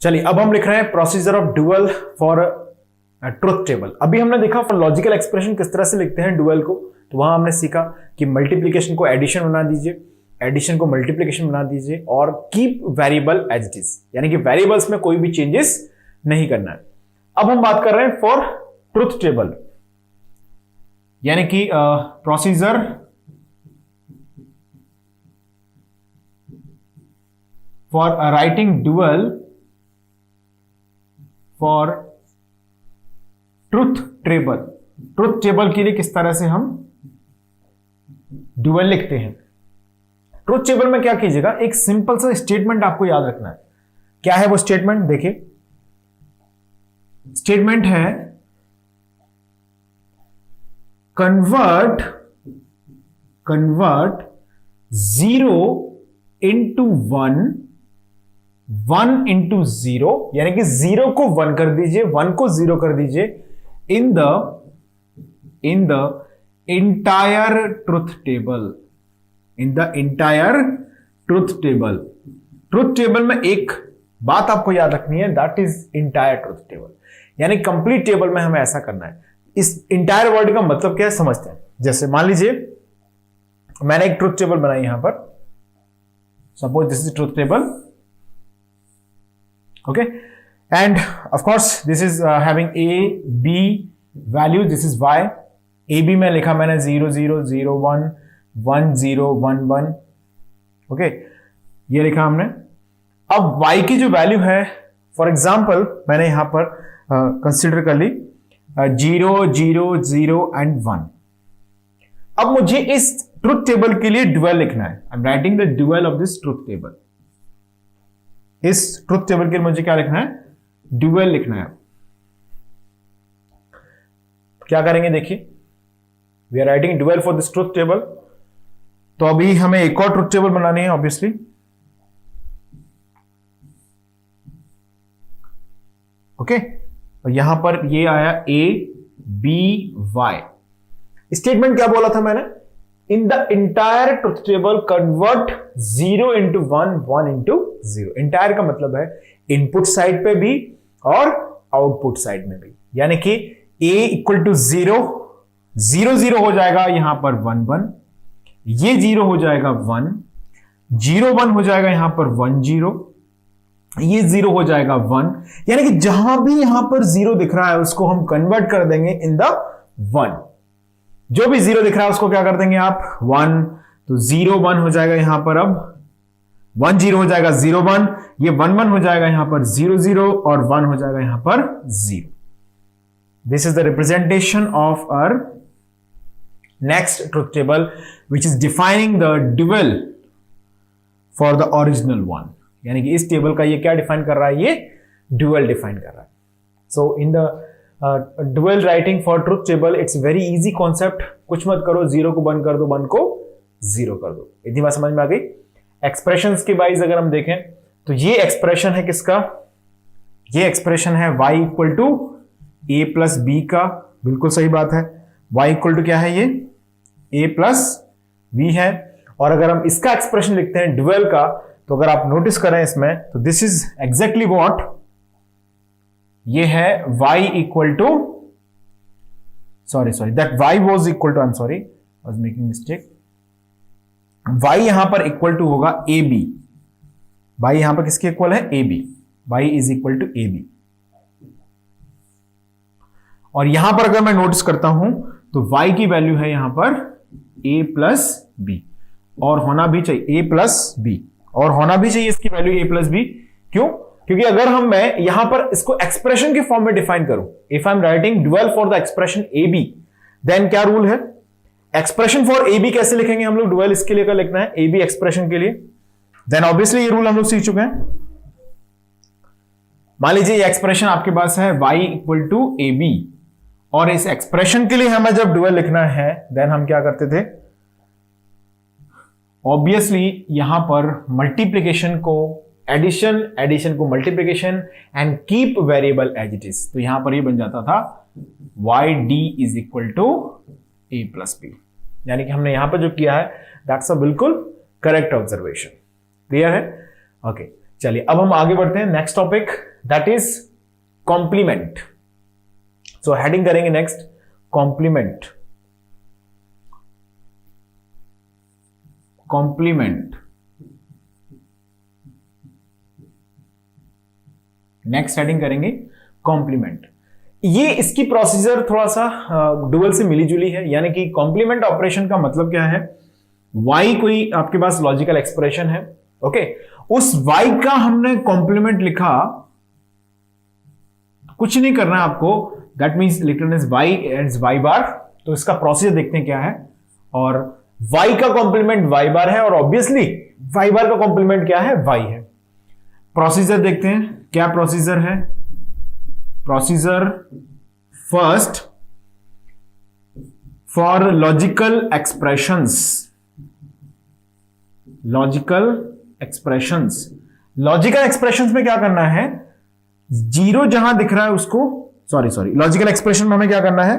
चलिए अब हम लिख रहे हैं procedure of dual for truth table. अभी हमने देखा फॉर लॉजिकल एक्सप्रेशन किस तरह से लिखते हैं डुअल को, तो वहां हमने सीखा कि मल्टीप्लिकेशन को एडिशन बना दीजिए, एडिशन को मल्टीप्लिकेशन बना दीजिए और keep variable as it is, यानी कि वेरिएबल्स में कोई भी चेंजेस नहीं करना है। अब हम बात कर रहे हैं फॉर ट्रुथ टेबल, यानी कि procedure for writing dual for truth table. Truth table के लिए किस तरह से हम डुअल लिखते हैं। ट्रुथ टेबल में क्या कीजिएगा, एक सिंपल सा स्टेटमेंट आपको याद रखना है। क्या है वो स्टेटमेंट, देखिए स्टेटमेंट है कन्वर्ट 0 into 1, 1 into 0, यानी कि 0 को 1 कर दीजिए, 1 को 0 कर दीजिए in the entire truth table, in the entire truth table। Truth table में एक बात आपको याद रखनी है, that is entire truth table, यानी कंप्लीट टेबल में हमें ऐसा करना है। इस इंटायर वर्ड का मतलब क्या है समझते हैं। जैसे मान लीजिए मैंने एक ट्रुथ टेबल बनाई यहां पर, suppose this is truth table, okay, end of course this is having a b value, this is y। a b में लिखा मैंने 0 0 0 1 1 0 1 1, ओके, ये लिखा हमने। अब y की जो वैल्यू है, फॉर एग्जाम्पल मैंने यहां पर कंसिडर कर ली 0 0 0 एंड 1। अब मुझे इस ट्रुथ टेबल के लिए डुअल लिखना है। आई am writing the dual of this truth table. इस ट्रुथ टेबल के लिए मुझे क्या लिखना है, डुअल लिखना है। क्या करेंगे देखिए, we are writing dual for this truth table, तो अभी हमें एक और ट्रुथ टेबल बनानी है ऑब्वियसली। ओके, और यहां पर ये आया a b y। स्टेटमेंट क्या बोला था मैंने, in the entire truth table convert 0 into 1 1 into 0। Entire का मतलब है इनपुट साइड पे भी और आउटपुट साइड में भी, यानी कि a इक्वल टू 0 0 0 हो जाएगा यहां पर 1 1, ये 0 हो जाएगा 1 0 1 हो जाएगा यहां पर 1 0, ये 0 हो जाएगा 1, यानी कि जहां भी यहां पर 0 दिख रहा है उसको हम कन्वर्ट कर देंगे इन द 1। जो भी 0 दिख रहा है उसको क्या कर देंगे आप 1, तो 0 1 हो जाएगा यहां पर, अब 1 0 हो जाएगा 0 1, ये 1 1 हो जाएगा यहां पर 0 0 और 1 हो जाएगा यहां पर 0। This is the representation of our next truth table which is defining the dual for the original one, यानी कि इस टेबल का ये क्या डिफाइन कर रहा है, ये डुअल डिफाइन कर रहा है। So in the dual writing for truth table it's very easy concept. कुछ मत करो, 0 को 1 कर दो, 1 को 0 कर दो, इतनी बात समझ में आ गई। एक्सप्रेशंस के वाइज अगर हम देखें तो ये एक्सप्रेशन है किसका, ये एक्सप्रेशन है y equal to a plus b का, बिल्कुल सही बात है। y इक्वल टू क्या है, ये a प्लस b है। और अगर हम इसका एक्सप्रेशन लिखते हैं डुअल का, तो अगर आप नोटिस करें इसमें, तो दिस इज एग्जैक्टली व्हाट, ये है y equal to, sorry that y was equal to, I am sorry I was making mistake, y यहां पर इक्वल टू होगा ab। y यहां पर किसके इक्वल है, ab, y is equal to ab। और यहां पर अगर मैं नोटिस करता हूं तो y की वैल्यू है यहां पर a प्लस b, और होना भी चाहिए a प्लस b, और होना भी चाहिए इसकी वैल्यू a प्लस b। क्यों, क्योंकि अगर मैं यहां पर इसको एक्सप्रेशन के फॉर्म में डिफाइन करूं, if I am writing dual for the expression ab, then क्या रूल है, एक्सप्रेशन फॉर ab कैसे लिखेंगे हम लोग, डुअल इसके लिए क्या लिखना है, ab एक्सप्रेशन के लिए, देन ऑब्वियसली ये रूल हम लोग सीख चुके हैं। मान लीजिए ये एक्सप्रेशन आपके पास है y इक्वल टू ab, और इस एक्सप्रेशन के लिए हमें जब डुअल लिखना है देन हम क्या करते थे, ऑब्वियसली यहां पर मल्टीप्लिकेशन को एडिशन, एडिशन को multiplication and keep variable as it is. तो यहां पर ये बन जाता था y d is equal to a plus b, यानी कि हमने यहां पर जो किया है दैट्स अ बिल्कुल करेक्ट ऑब्जर्वेशन। क्लियर है, ओके। चलिए अब हम आगे बढ़ते हैं next topic, that is complement. So heading करेंगे next complement. Complement, next heading करेंगे कॉम्प्लीमेंट। ये इसकी प्रोसीजर थोड़ा सा डुअल से मिली जुली है, यानी कि कॉम्प्लीमेंट ऑपरेशन का मतलब क्या है, y कोई आपके पास लॉजिकल एक्सप्रेशन है, ओके, उस y का हमने कॉम्प्लीमेंट लिखा, कुछ नहीं करना है आपको, दैट मीन्स लिखना इज y एंड y बार। तो इसका प्रोसीजर देखते हैं क्या है, और y का कॉम्प्लीमेंट y बार है, और ऑब्वियसली y बार का कॉम्प्लीमेंट क्या है, y है। प्रोसीजर देखते हैं क्या प्रोसीजर है। Procedure first, for logical expressions, logical expressions, logical expressions में क्या करना है, जीरो जहां दिख रहा है उसको, सॉरी लॉजिकल एक्सप्रेशन में हमें क्या करना है,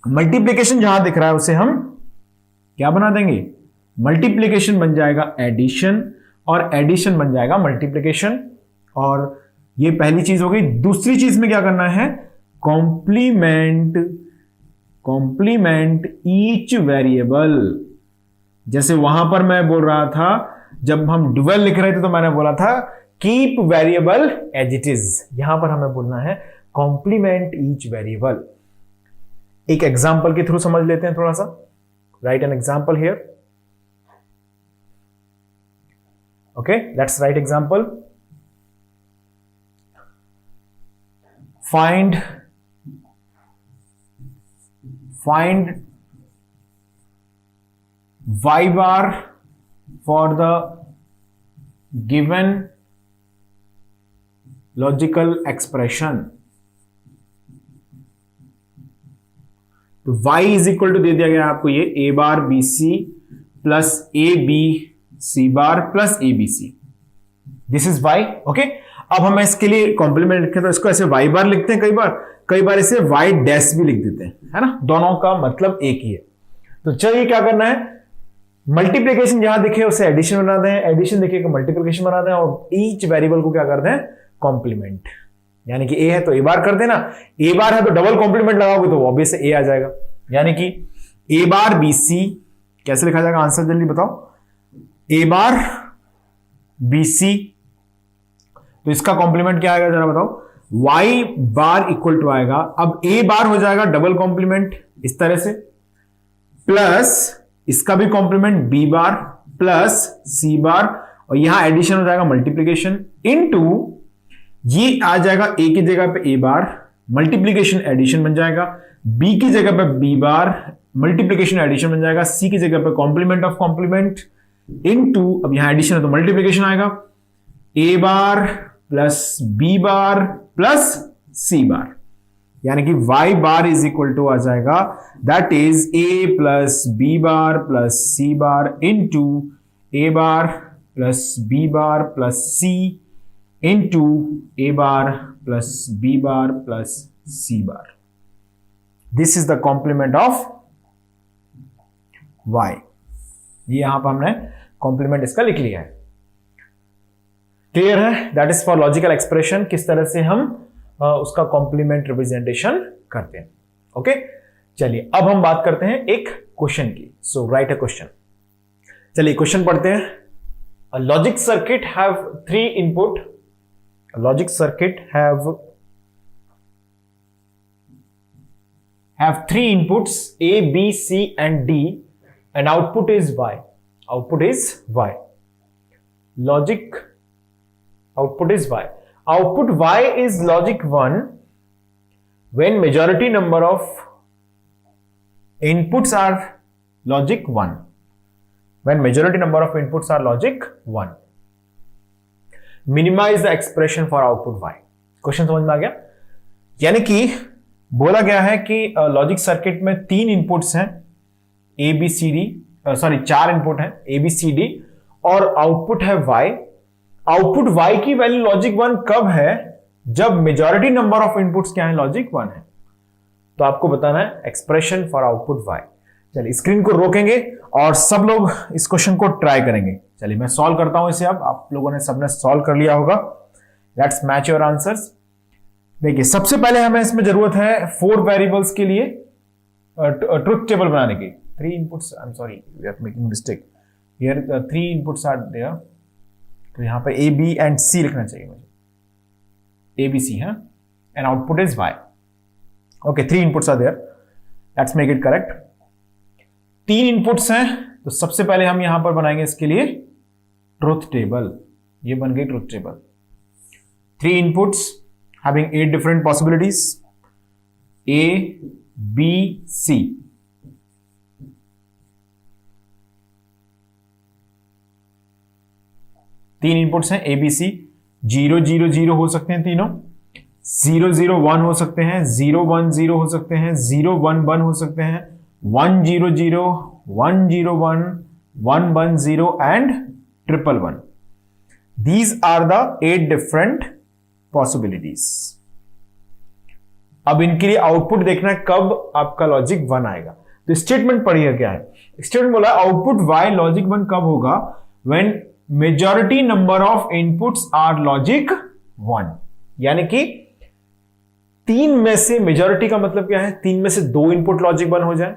मल्टीप्लीकेशन जहां दिख रहा है उसे हम क्या बना देंगे, मल्टीप्लीकेशन बन जाएगा एडिशन, और एडिशन बन जाएगा मल्टीप्लीकेशन। और ये पहली चीज हो गई। दूसरी चीज में क्या करना है, कॉम्प्लीमेंट, कॉम्प्लीमेंट ईच वेरिएबल। जैसे वहां पर मैं बोल रहा था, जब हम डुअल लिख रहे थे तो मैंने बोला था keep variable as it is, यहां पर हमें बोलना है कॉम्प्लीमेंट ईच वेरिएबल। एक एग्जांपल के थ्रू समझ लेते हैं थोड़ा सा। Write an example here, okay, let's write example. Find y bar for the given logical expression. तो y इज इक्वल टू दे दिया गया आपको ये a bar B C plus A B C bar plus A B C, this is y, okay. अब हम इसके लिए कॉम्प्लीमेंट लिखते हैं तो इसको ऐसे y बार लिखते हैं, कई बार इसे y डैश भी लिख देते हैं, है ना, दोनों का मतलब एक ही है। तो चलिए क्या करना है, मल्टीप्लीकेशन जहां दिखे उसे एडिशन बना दें, एडिशन दिखे तो मल्टीप्लीकेशन बना दें, और ईच वेरिएबल को क्या कर दें, कॉम्प्लीमेंट। यानी कि a है तो a बार कर देना, a बार है तो डबल कॉम्प्लीमेंट लगाओगे तो ऑब्वियस a आ जाएगा, यानी कि a बार बी सी, कैसे लिखा जाएगा आंसर जल्दी बताओ, a बार बी सी, तो इसका कॉम्प्लीमेंट क्या आएगा जरा बताओ, y बार इक्वल टू आएगा, अब a बार हो जाएगा डबल कॉम्प्लीमेंट इस तरह से, प्लस इसका भी complement b bar plus c बार, और यहां एडिशन हो जाएगा मल्टीप्लीकेशन, इनटू ये आ जाएगा a की जगह पे a बार, मल्टीप्लीकेशन एडिशन बन जाएगा, b की जगह पे b बार, मल्टीप्लीकेशन एडिशन बन जाएगा, c की जगह पे कॉम्प्लीमेंट ऑफ कॉम्प्लीमेंट, इनटू अब यहां एडिशन है तो मल्टीप्लीकेशन आएगा, a bar plus b bar plus c bar, यानी कि y bar is equal to आ जाएगा, that is a plus b bar plus c bar into a bar plus b bar plus c into a bar plus b bar plus c bar. This is the complement of y। ये यहां पर हमने complement इसका लिख लिया है, clear है। That is for logical expression, किस तरह से हम उसका कॉम्प्लीमेंट रिप्रेजेंटेशन करते हैं, ओके। चलिए अब हम बात करते हैं एक क्वेश्चन की। सो राइट अ क्वेश्चन। चलिए क्वेश्चन पढ़ते हैं। A logic circuit have 3 input, logic circuit have 3 inputs A, B, C and D, and output is Y. Output is Y. Logic output is Y. Output Y is logic 1 when majority number of inputs are logic 1. When majority number of inputs are logic 1. Minimize the expression for output Y. Question समझ में आ गया? यानी कि बोला गया है कि logic circuit में 3 इनपुट्स हैं, A B C D, sorry 4 input हैं, ए बी सी डी, और आउटपुट है y। आउटपुट y की वैल्यू लॉजिक 1 कब है, जब मेजॉरिटी नंबर ऑफ इनपुट्स क्या है, लॉजिक 1 है। तो आपको बताना है एक्सप्रेशन फॉर आउटपुट y। चलिए स्क्रीन को रोकेंगे और सब लोग इस क्वेश्चन को ट्राई करेंगे। चलिए मैं सॉल्व करता हूं इसे। अब आप लोगों ने सबने सॉल्व कर लिया होगा। Let's match your answers. देखिए सबसे पहले हमें इसमें जरूरत है 4 वेरिएबल्स के लिए ट्रुथ टेबल बनाने की। 3 inputs, I am sorry we are making mistake here, 3 inputs are there. तो यहां पे ए बी एंड सी लिखना चाहिए मुझे, ए बी सी है, and output is y. Okay 3 inputs are there, let's make it correct. 3 inputs हैं, तो सबसे पहले हम यहां पर बनाएंगे इसके लिए ट्रुथ टेबल। ये बन गई truth table. 3 inputs having 8 different possibilities, A, B, C. तीन इनपुट्स हैं A, B, C। 0, 0, 0 हो सकते हैं तीनों, 0, 0, 1 हो सकते हैं, 0, 1, 0 हो सकते हैं, 0, 1, 1 हो सकते हैं, 1, 0, 0, 1, 0, 1, 1, 1, 0 and 1, 1, 1. These are the 8 different possibilities. अब इनके लिए आउटपुट देखना है कब आपका लॉजिक 1 आएगा। तो स्टेटमेंट पढ़िए क्या है। स्टेटमेंट बोला आउटपुट y लॉजिक 1 कब होगा, when majority number of inputs are logic 1। यानी कि 3 में से मेजॉरिटी का मतलब क्या है, 3 में से 2 इनपुट लॉजिक 1 हो जाए,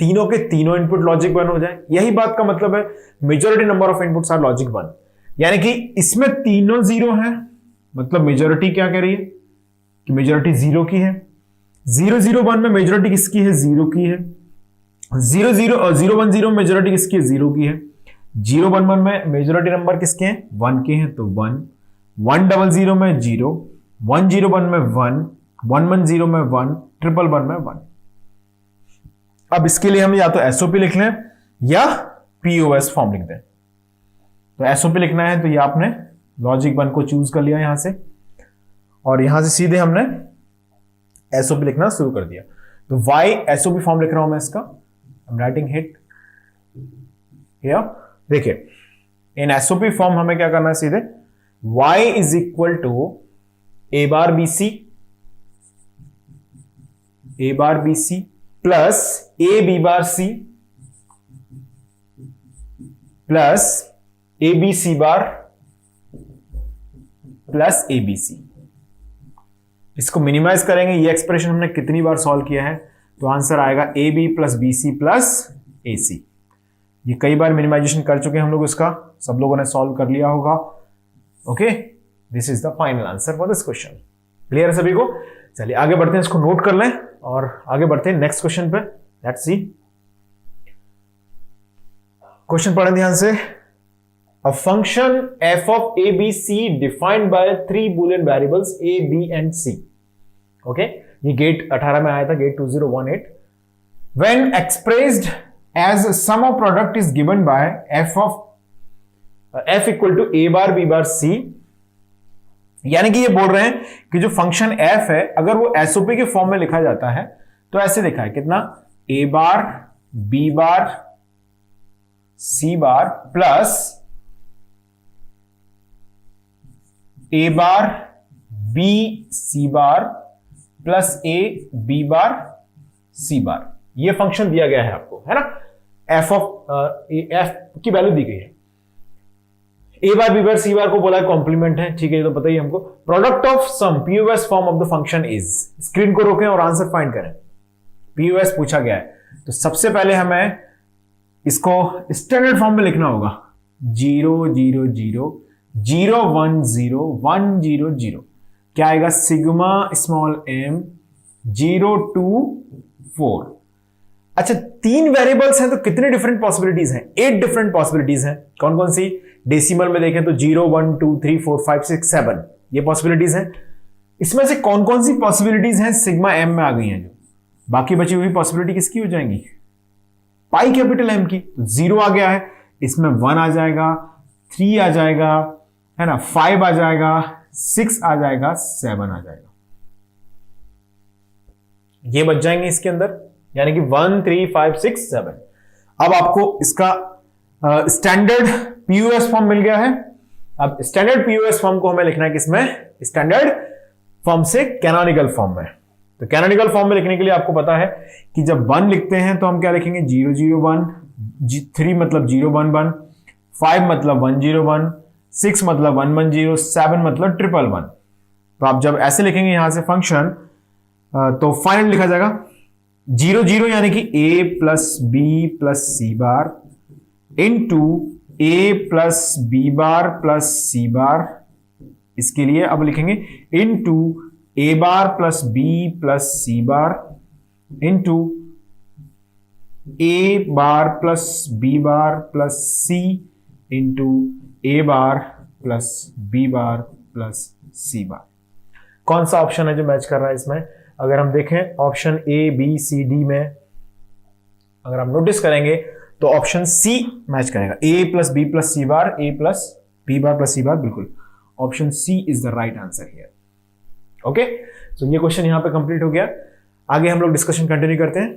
तीनों के तीनों इनपुट लॉजिक 1 हो जाए। यही बात का मतलब है majority number of inputs are logic 1। यानी कि इसमें तीनों 0 है, मतलब मेजॉरिटी क्या कह रही है कि मेजॉरिटी 0 की है। 0, 0, 1 में मेजॉरिटी किसकी है, 0 की है। 0, 0, 0, 1, 0 में मेजॉरिटी किसकी है, 0 की है। 0, 1, 1 में मेजॉरिटी नंबर किसके हैं, 1 के हैं, तो 1। 1, 0, 0 में 0, 1, 0, 1 में 1, 1, 1, 0 में 1, 1, 1, 1 में 1। अब इसके लिए हम या तो एसओपी लिख लें या पीओएस फॉर्म लिख दें। तो एसओपी लिखना है तो ये आपने लॉजिक 1 को चूज कर लिया यहां से, और यहां से सीधे हमने एसओपी लिखना शुरू कर दिया। तो y एसओपी फॉर्म लिख रहा हूं मैं इसका, आई एम राइटिंग हिट हियर। देखिए इन एसओपी फॉर्म हमें क्या करना है, सीधे y is equal to a bar B C plus a b bar c plus a b c bar plus ABC। इसको मिनिमाइज करेंगे। ये एक्सप्रेशन हमने कितनी बार सॉल्व किया है, तो आंसर आएगा AB plus BC plus AC। ये कई बार मिनिमाइजेशन कर चुके हैं हम लोग, इसका सब लोगों ने सॉल्व कर लिया होगा। Okay, this is the final answer for this question. Clear है सभी को। चलिए आगे बढ़ते हैं, इसको नोट कर लें और आगे बढ़ते हैं नेक्स्ट क्वेश्चन पे। लेट्स सी क्वेश्चन, पढ़ें ध्यान से। A function f of a, b, c defined by 3 boolean variables a, b and c. Okay, ये गेट 18 में आया था, gate 2018। When expressed as sum of product is given by f equal to a bar b bar c। यानी कि ये बोल रहे हैं कि जो फंक्शन f है अगर वो एसओपी के फॉर्म में लिखा जाता है तो ऐसे लिखा है, कितना, a bar b bar c bar plus A bar B C bar plus A B bar C bar. ये फंक्शन दिया गया है आपको, है ना। एफ की वैल्यू दी गई है। ए बार बी बार सी बार को बोला है कॉम्प्लीमेंट है, ठीक है, ये तो पता ही हमको। Product of sum POS form of the function is. Screen को रोकें और आंसर फाइंड करें। पीओएस पूछा गया है, तो सबसे पहले हमें इसको स्टैंडर्ड फॉर्म में लिखना होगा। 0, 0, 0, 0, 1, 0, 1, 0, 0। क्या आएगा, सिग्मा स्मॉल m 0 2 4। अच्छा 3 वेरिएबल्स हैं तो कितने डिफरेंट पॉसिबिलिटीज हैं, 8 डिफरेंट पॉसिबिलिटीज हैं। कौन कौन सी, डेसिमल में देखें तो 0 1 2 3 4 5 6 7 ये पॉसिबिलिटीज हैं। इसमें से कौन कौन सी पॉसिबिलिटीज हैं सिग्मा m में आ गई हैं, जो बाकी बची हुई पॉसिबिलिटी किसकी हो जाएंगी, पाई कैपिटल M की। तो 0 आ गया है, इसमें 1 आ जाएगा, 3 आ जाएगा, है ना, 5 आ जाएगा, 6 आ जाएगा, 7 आ जाएगा। ये बच जाएंगे इसके अंदर, यानी कि 1 3 5 6 7। अब आपको इसका स्टैंडर्ड पीओएस फॉर्म मिल गया है। अब स्टैंडर्ड पीओएस फॉर्म को हमें लिखना है किसमें, स्टैंडर्ड फॉर्म से कैनोनिकल फॉर्म में। तो कैनोनिकल फॉर्म में लिखने के लिए आपको पता है कि जब 1 लिखते हैं तो हम क्या लिखेंगे 0 0 1, 3 मतलब 0 1 1, 5 मतलब 1 0 1, 6 मतलब 1 1 0, 7 मतलब 1 1 1। तो आप जब ऐसे लिखेंगे यहां से फंक्शन तो फाइनल लिखा जाएगा 0 0 यानी कि a plus B plus C bar into A plus B bar plus C bar. इसके लिए अब लिखेंगे into A bar plus B plus C bar into A bar plus B bar plus C into A bar plus B bar plus C bar. कौन सा option है जो match कर रहा है इसमें? अगर हम देखें option A B C D में अगर हम नोटिस करेंगे तो ऑप्शन सी मैच करेगा, A plus B plus C bar, A plus B bar plus C bar. बिल्कुल option C is the right answer here. Okay, तो ये क्वेश्चन यहां पे कंप्लीट हो गया। आगे हम लोग डिस्कशन कंटिन्यू करते हैं।